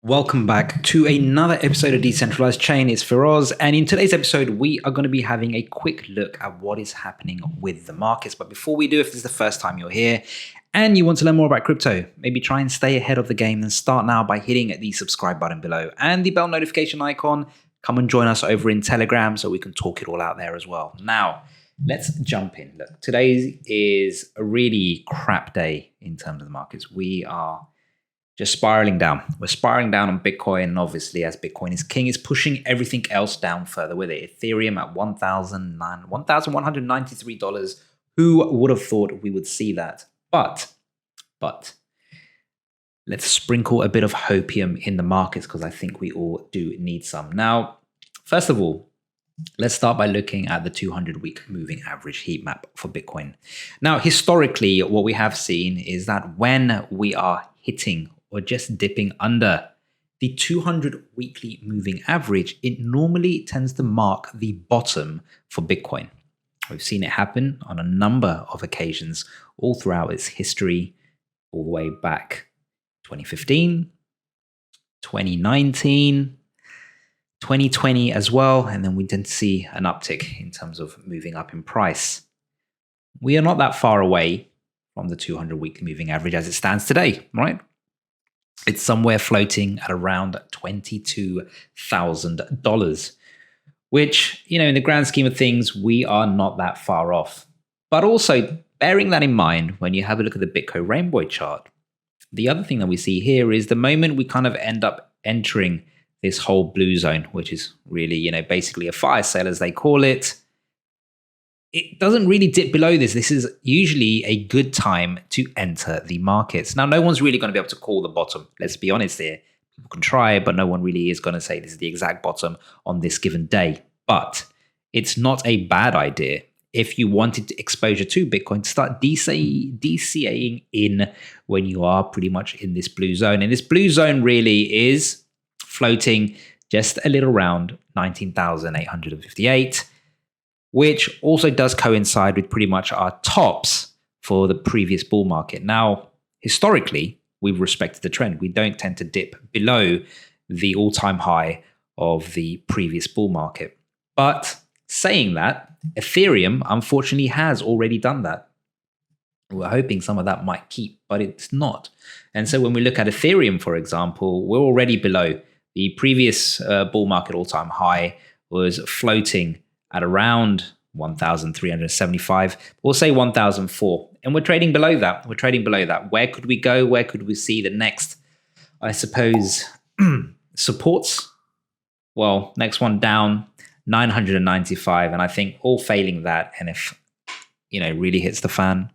Welcome back to another episode of Decentralized Chain. It's Feroz, and in today's episode, we are going to be having a quick look at what is happening with the markets. But before we do, if this is the first time you're here and you want to learn more about crypto, maybe try and stay ahead of the game, then start now by hitting the subscribe button below and the bell notification icon. Come and join us over in Telegram so we can talk it all out there as well. Now, let's jump in. Look, today is a really crap day in terms of the markets. We are just spiraling down. We're spiraling down on Bitcoin, and obviously, as Bitcoin is king, it's pushing everything else down further with it. Ethereum at $1,193. Who would have thought we would see that? But let's sprinkle a bit of hopium in the markets because I think we all do need some. Now, first of all, let's start by looking at the 200-week moving average heat map for Bitcoin. Now, historically, what we have seen is that when we are hitting or just dipping under the 200 weekly moving average, it normally tends to mark the bottom for Bitcoin. We've seen it happen on a number of occasions all throughout its history, all the way back 2015, 2019, 2020 as well, and then we did see an uptick in terms of moving up in price. We are not that far away from the 200 weekly moving average as it stands today, right? It's somewhere floating at around $22,000, which, in the grand scheme of things, we are not that far off. But also, bearing that in mind, when you have a look at the Bitcoin rainbow chart, the other thing that we see here is the moment we kind of end up entering this whole blue zone, which is really, basically a fire sale, as they call it, it doesn't really dip below this. This is usually a good time to enter the markets. Now, no one's really going to be able to call the bottom. Let's be honest here. People can try, but no one really is going to say this is the exact bottom on this given day. But it's not a bad idea if you wanted exposure to Bitcoin to start DCAing in when you are pretty much in this blue zone. And this blue zone really is floating just a little around 19,858. which also does coincide with pretty much our tops for the previous bull market. Now, historically, we've respected the trend. We don't tend to dip below the all-time high of the previous bull market. But saying that, Ethereum, unfortunately, has already done that. We're hoping some of that might keep, but it's not. And so when we look at Ethereum, for example, we're already below. The previous bull market all-time high was floating at around 1,375. We'll say 1,004. And we're trading below that. Where could we go? Where could we see the next, I suppose, supports? Well, next one down, 995. And I think all failing that, and if, really hits the fan,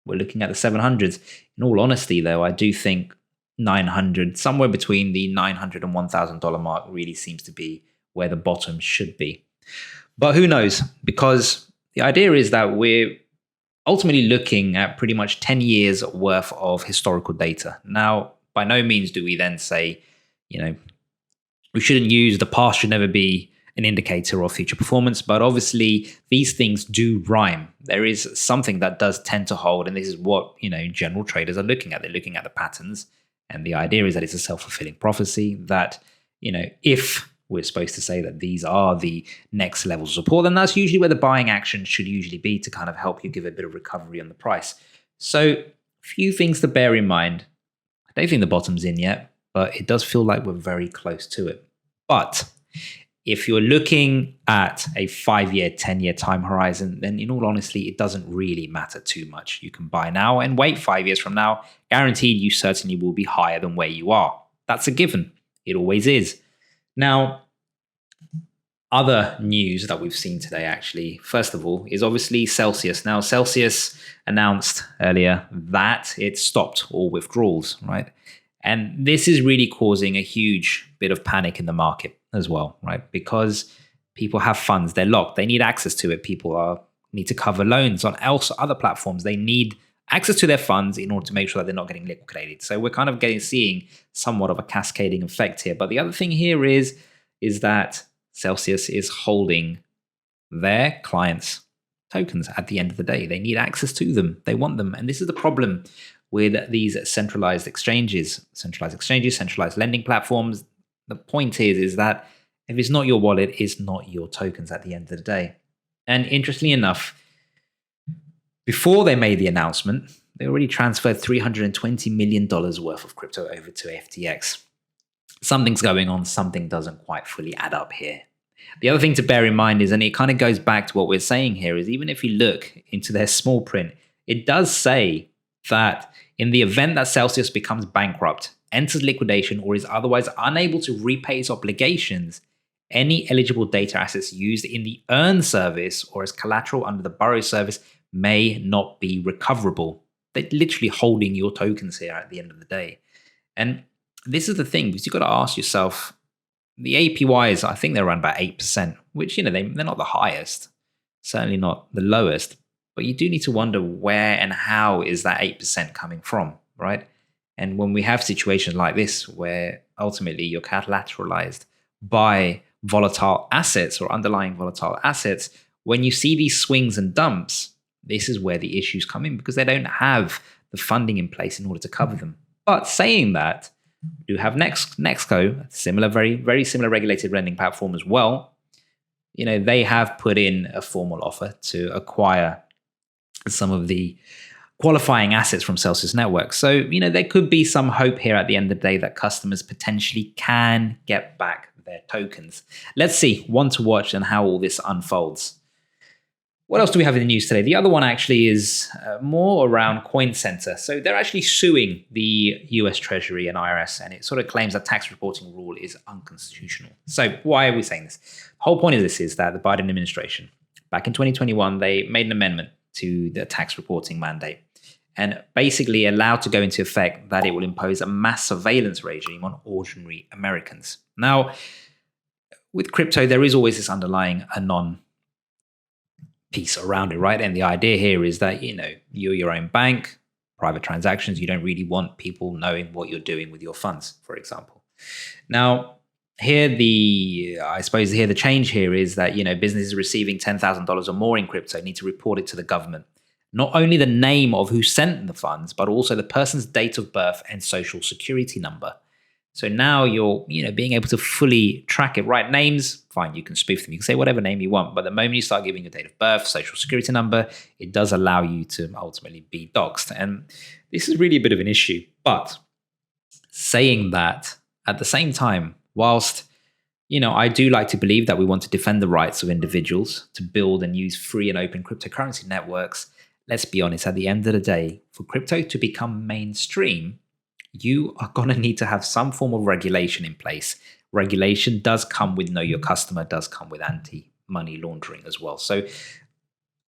we're looking at the 700s. In all honesty, though, I do think 900, somewhere between the $900 and $1,000 mark really seems to be where the bottom should be. But who knows? Because the idea is that we're ultimately looking at pretty much 10 years worth of historical data. Now, by no means do we then say, we shouldn't use the past should never be an indicator of future performance. But obviously, these things do rhyme. There is something that does tend to hold. And this is what, general traders are looking at. They're looking at the patterns. And the idea is that it's a self-fulfilling prophecy that, if we're supposed to say that these are the next level of support, then that's usually where the buying action should usually be to kind of help you give a bit of recovery on the price. So a few things to bear in mind. I don't think the bottom's in yet, but it does feel like we're very close to it. But if you're looking at a 5-year, 10-year time horizon, then in all honesty, it doesn't really matter too much. You can buy now and wait 5 years from now. Guaranteed, you certainly will be higher than where you are. That's a given. It always is. Now, other news that we've seen today, actually, first of all, is obviously Celsius. Now, Celsius announced earlier that it stopped all withdrawals, right? And this is really causing a huge bit of panic in the market as well, right? Because people have funds, they're locked, they need access to it. People need to cover loans on other platforms. They need access to their funds in order to make sure that they're not getting liquidated. So we're kind of seeing somewhat of a cascading effect here. But the other thing here is that Celsius is holding their clients' tokens at the end of the day. They need access to them. They want them. And this is the problem with these centralized exchanges, centralized lending platforms. The point is that if it's not your wallet, it's not your tokens at the end of the day. And interestingly enough, before they made the announcement, they already transferred $320 million worth of crypto over to FTX. Something's going on, something doesn't quite fully add up here. The other thing to bear in mind is, and it kind of goes back to what we're saying here, is even if you look into their small print, it does say that in the event that Celsius becomes bankrupt, enters liquidation, or is otherwise unable to repay its obligations, any eligible data assets used in the earn service or as collateral under the borrow service may not be recoverable. They're literally holding your tokens here at the end of the day. And this is the thing, because you've got to ask yourself, the APYs, I think they're around about 8%, which, they're not the highest, certainly not the lowest, but you do need to wonder where and how is that 8% coming from, right? And when we have situations like this, where ultimately you're collateralized by volatile assets or underlying volatile assets, when you see these swings and dumps, this is where the issues come in, because they don't have the funding in place in order to cover them. But saying that, we do have Nexco, similar, very, very similar regulated lending platform as well. They have put in a formal offer to acquire some of the qualifying assets from Celsius Network. So, there could be some hope here at the end of the day that customers potentially can get back their tokens. Let's see, one to watch and how all this unfolds. What else do we have in the news today? The other one actually is more around Coin Center. So they're actually suing the US Treasury and IRS, and it sort of claims that tax reporting rule is unconstitutional. So why are we saying this? The whole point of this is that the Biden administration, back in 2021, they made an amendment to the tax reporting mandate and basically allowed to go into effect that it will impose a mass surveillance regime on ordinary Americans. Now, with crypto, there is always this underlying anon piece around it, right? And the idea here is that, you're your own bank, private transactions, you don't really want people knowing what you're doing with your funds, for example. Now, the change here is that, businesses receiving $10,000 or more in crypto need to report it to the government. Not only the name of who sent the funds, but also the person's date of birth and social security number. So now you're, being able to fully track it, right? Names, fine, you can spoof them. You can say whatever name you want, but the moment you start giving your date of birth, social security number, it does allow you to ultimately be doxxed. And this is really a bit of an issue. But saying that, at the same time, whilst, I do like to believe that we want to defend the rights of individuals to build and use free and open cryptocurrency networks, let's be honest, at the end of the day, for crypto to become mainstream, you are going to need to have some form of regulation in place. Regulation does come with know your customer, does come with anti-money laundering as well. So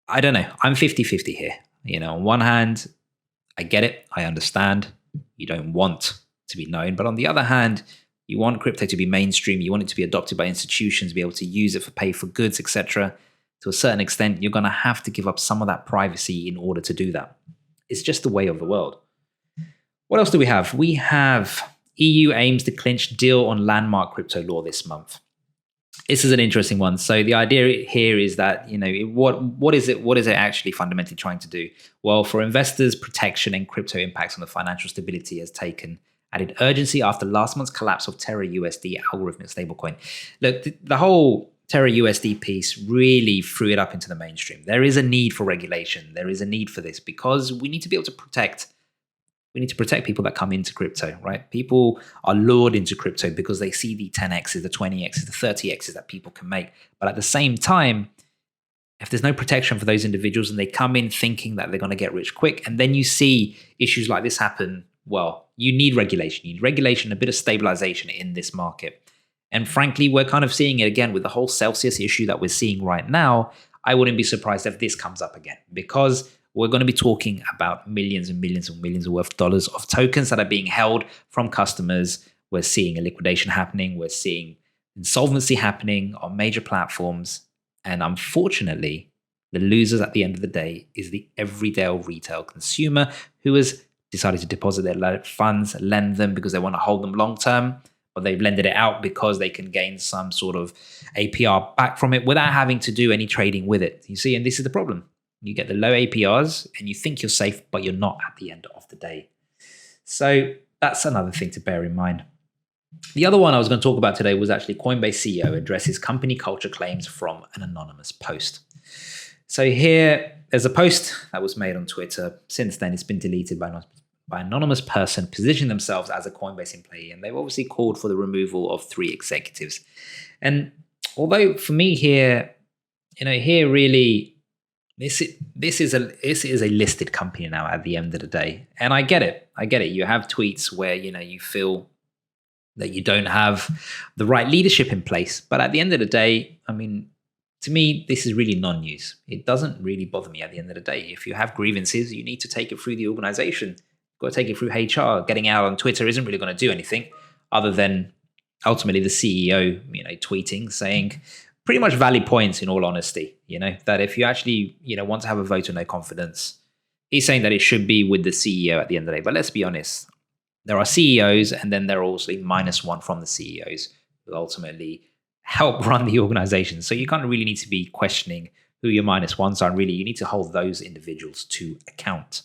I don't know. I'm 50-50 here. On one hand, I get it. I understand. You don't want to be known. But on the other hand, you want crypto to be mainstream. You want it to be adopted by institutions, be able to use it for pay for goods, etc. To a certain extent, you're going to have to give up some of that privacy in order to do that. It's just the way of the world. What else do we have? We have EU aims to clinch deal on landmark crypto law this month. This is an interesting one. So the idea here is that, what is it actually fundamentally trying to do? Well, for investors, protection and crypto impacts on the financial stability has taken added urgency after last month's collapse of Terra USD algorithmic stablecoin. Look, the whole Terra USD piece really threw it up into the mainstream. There is a need for regulation. There is a need for this because we need to be able to protect people that come into crypto, right? People are lured into crypto because they see the 10x's, the 20x's, the 30x's that people can make. But at the same time, if there's no protection for those individuals and they come in thinking that they're going to get rich quick, and then you see issues like this happen, well, you need regulation. You need regulation, a bit of stabilization in this market. And frankly, we're kind of seeing it again with the whole Celsius issue that we're seeing right now. I wouldn't be surprised if this comes up again, because we're going to be talking about millions and millions and millions worth of dollars of tokens that are being held from customers. We're seeing a liquidation happening. We're seeing insolvency happening on major platforms. And unfortunately, the losers at the end of the day is the everyday retail consumer who has decided to deposit their funds, lend them because they want to hold them long term, or they've lended it out because they can gain some sort of APR back from it without having to do any trading with it. You see, and this is the problem. You get the low APRs and you think you're safe, but you're not at the end of the day. So that's another thing to bear in mind. The other one I was going to talk about today was actually Coinbase CEO addresses company culture claims from an anonymous post. So here, there's a post that was made on Twitter. Since then, it's been deleted by an anonymous person positioning themselves as a Coinbase employee. And they've obviously called for the removal of 3 executives. And although for me here, here really, this is a listed company now at the end of the day. And I get it. You have tweets where, you feel that you don't have the right leadership in place. But at the end of the day, to me, this is really non-news. It doesn't really bother me at the end of the day. If you have grievances, you need to take it through the organization. You've got to take it through HR. Getting out on Twitter isn't really going to do anything other than ultimately the CEO, tweeting, saying pretty much valid points in all honesty, that if you actually, want to have a vote of no confidence, he's saying that it should be with the CEO at the end of the day. But let's be honest, there are CEOs and then there are also -1 from the CEOs who ultimately help run the organization. So you kind of really need to be questioning who your -1s are. And really, you need to hold those individuals to account.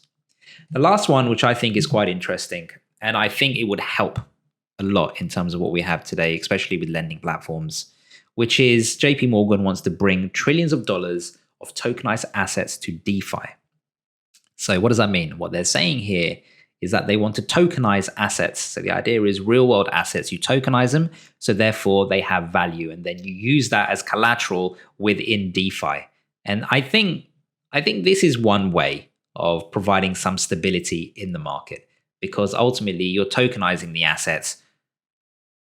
The last one, which I think is quite interesting, and I think it would help a lot in terms of what we have today, especially with lending platforms, which is JPMorgan wants to bring trillions of dollars of tokenized assets to DeFi. So what does that mean? What they're saying here is that they want to tokenize assets. So the idea is real world assets, you tokenize them, so therefore they have value, and then you use that as collateral within DeFi. And I think this is one way of providing some stability in the market, because ultimately you're tokenizing the assets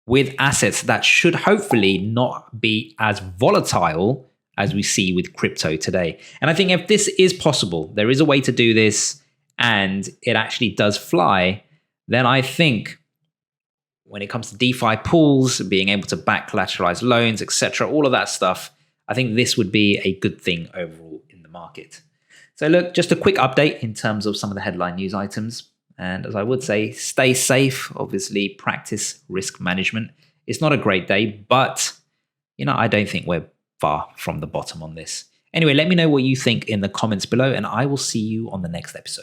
with assets that should hopefully not be as volatile as we see with crypto today. And I think if this is possible, there is a way to do this, and it actually does fly, then I think when it comes to DeFi pools, being able to back collateralized loans, etc., all of that stuff, I think this would be a good thing overall in the market. So look, just a quick update in terms of some of the headline news items. And as I would say, stay safe, obviously practice risk management. It's not a great day, but I don't think we're far from the bottom on this. Anyway, let me know what you think in the comments below, and I will see you on the next episode.